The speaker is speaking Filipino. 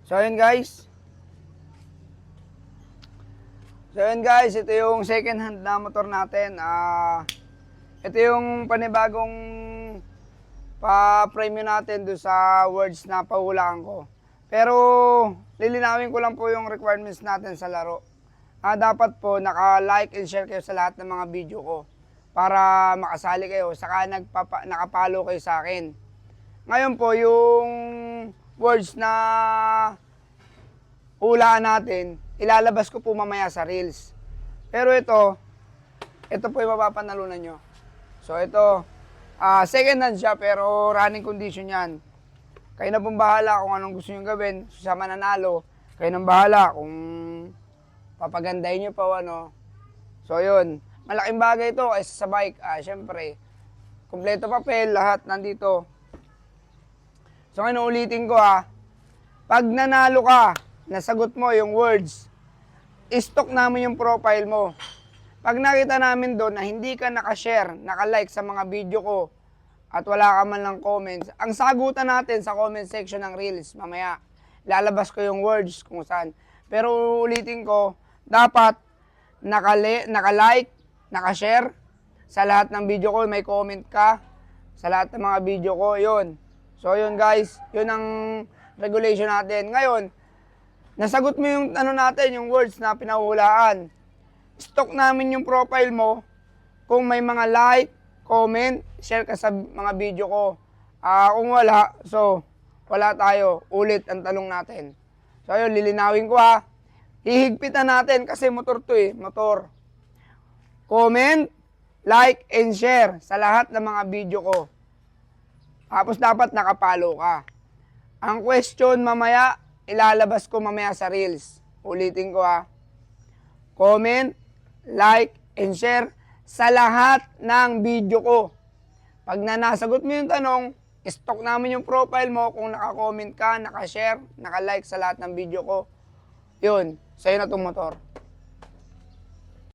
So ayun guys. Ito yung second hand na motor natin. Ito yung panibagong pa-premium natin do sa words na pahulaan ko. Pero lilinawin ko lang po yung requirements natin sa laro. Dapat po naka-like and share kayo sa lahat ng mga video ko para makasali kayo, saka nakapalo kayo sa akin. Ngayon po yung words na hulaan natin, ilalabas ko po mamaya sa reels. Pero ito po yung mapapanalunan nyo. So ito, second hand siya pero running condition yan. Kayo na pong bahala kung anong gusto nyo gawin sa mananalo. Kayo na bahala kung papagandahin nyo pa o ano. So yun, malaking bagay ito kaysa sa bike. Syempre, kompleto papel, lahat nandito. So ngayon ulitin ko pag nanalo ka, nasagot mo yung words, stock namin yung profile mo. Pag nakita namin doon na hindi ka nakashare, nakalike sa mga video ko, at wala ka man lang comments, ang sagutan natin sa comment section ng Reels, mamaya, lalabas ko yung words kung saan. Pero ulitin ko, dapat nakalike, nakashare sa lahat ng video ko, may comment ka sa lahat ng mga video ko, yun. So yun guys, yun ang regulation natin. Ngayon, nasagot mo yung natin, yung words na pinahulaan. Stock namin yung profile mo kung may mga like, comment, share ka sa mga video ko. Kung wala, so wala tayo. Ulit ang talong natin. So ayun, lilinawin ko Hihigpitan natin kasi motor to motor. Comment, like, and share sa lahat ng mga video ko. Tapos dapat nakapalo ka. Ang question mamaya, ilalabas ko mamaya sa Reels. Ulitin ko Comment, like, and share sa lahat ng video ko. Pag nasagot mo yung tanong, stock namin yung profile mo kung naka-comment ka, naka-share, naka-like sa lahat ng video ko. Yun, sa'yo na itong motor.